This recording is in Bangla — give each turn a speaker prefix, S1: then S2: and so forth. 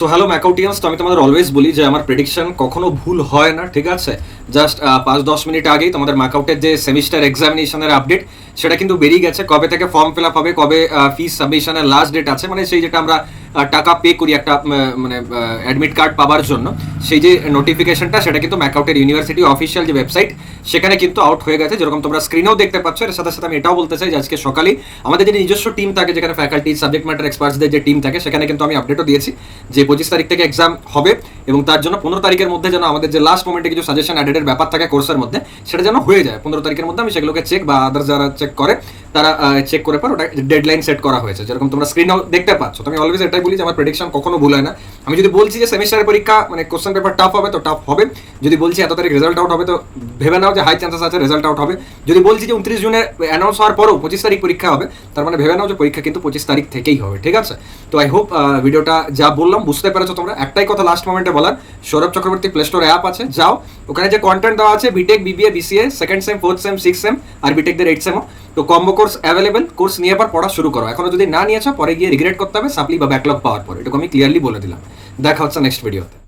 S1: তো হ্যালো ম্যাকাউটিয়ান্স, তো আমি তোমাদের অলওয়েজ বলি যে আমার প্রেডিকশন কখনো ভুল হয় না, ঠিক আছে। জাস্ট 5-10 মিনিট আগেই তোমাদের ম্যাকআউটের যে সেমিস্টার এক্সামিনেশনের আপডেট সেটা কিন্তু বেরিয়ে গেছে। কবে থেকে ফর্ম ফিল আপ হবে, কবে ফিস সাবমিশনের লাস্ট ডেট আছে, মানে সেই যেটা আমরা টাকা পে করি একটা মানে অ্যাডমিট কার্ড পাওয়ার জন্য, সেই যে নোটিফিকেশনটা সেটা কিন্তু ম্যাকআউটের ইউনিভার্সিটি অফিসিয়াল যে ওয়েবসাইট সেখানে কিন্তু আউট হয়ে গেছে, যেরকম তোমরা স্ক্রিনেও দেখতে পাচ্ছ। এর সাথে সাথে আমি এটাও বলতে চাই যে আজকে সকালেই আমাদের যে নিজস্ব টিম থাকে, যেখানে ফ্যাকাল্টি সাবজেক্ট ম্যাটার এক্সপার্টসদের যে টিম থাকে, সেখানে কিন্তু আমি আপডেটও দিয়েছি যে 25 তারিখ থেকে এক্সাম হবে এবং তার জন্য 15 তারিখের মধ্যে যেন আমাদের যে লাস্ট মোমেন্টে কিছু সাজেশন অ্যাডেডের ব্যাপার থাকে কোর্সের মধ্যে, সেটা যেন হয়ে যায় 15 তারিখের মধ্যে। আমি সেগুলোকে চেক বা আদার্স যারা চেক করে তারা চেক করে পর ওটা ডেডলাইন সেট করা হয়েছে, যেরকম তোমরা স্ক্রিনেও দেখতে পাচ্ছ। তো আমি অলওয়েজ এটাই বলি যে আমার প্রেডিকশন কখনো ভুল হয় না। আমি যদি বলছি যে সেমিস্টারের পরীক্ষা মানে কোশ্চেন পেপার টাফ হবে, তো টাফ হবে। যদি বলছি এত তারিখ রেজাল্ট আউট হবে, তো ভেবে নাও যে হাই চান্সেস আছে রেজাল্ট আউট হবে। যদি বলছি যে 29 জুনে অ্যানাউন্স হওয়ার পরও 25 তারিখ পরীক্ষা হবে, তার মানে ভেবে নাও যে পরীক্ষা কিন্তু 25 তারিখ থেকেই হবে, ঠিক আছে। তো আই হোপ ভিডিওটা যা বললাম বুঝতে পেরেছো তোমরা। একটাই কথা লাস্ট মোমেন্টে বলার, Sourav Chakraborty play store app আছে, যাও ওখানে যে কন্টেন্ট দেওয়া আছে BTech, BBA, BCA, second sem, fourth sem, six sem আর বিটেকদের 8 সেমও, তো কম্বো কোর্স অ্যাভেলেবেল। কোর্স নিয়ে পর পড়া শুরু করো। এখনো যদি না নিয়েছো পরে গিয়ে রিগ্রেট করতে হবে সাপ্লি বা ব্যাকলগ পাওয়ার পর, এটুকু আমি ক্লিয়ারলি বলে দিলাম। দেখা হচ্ছে নেক্সট ভিডিওতে।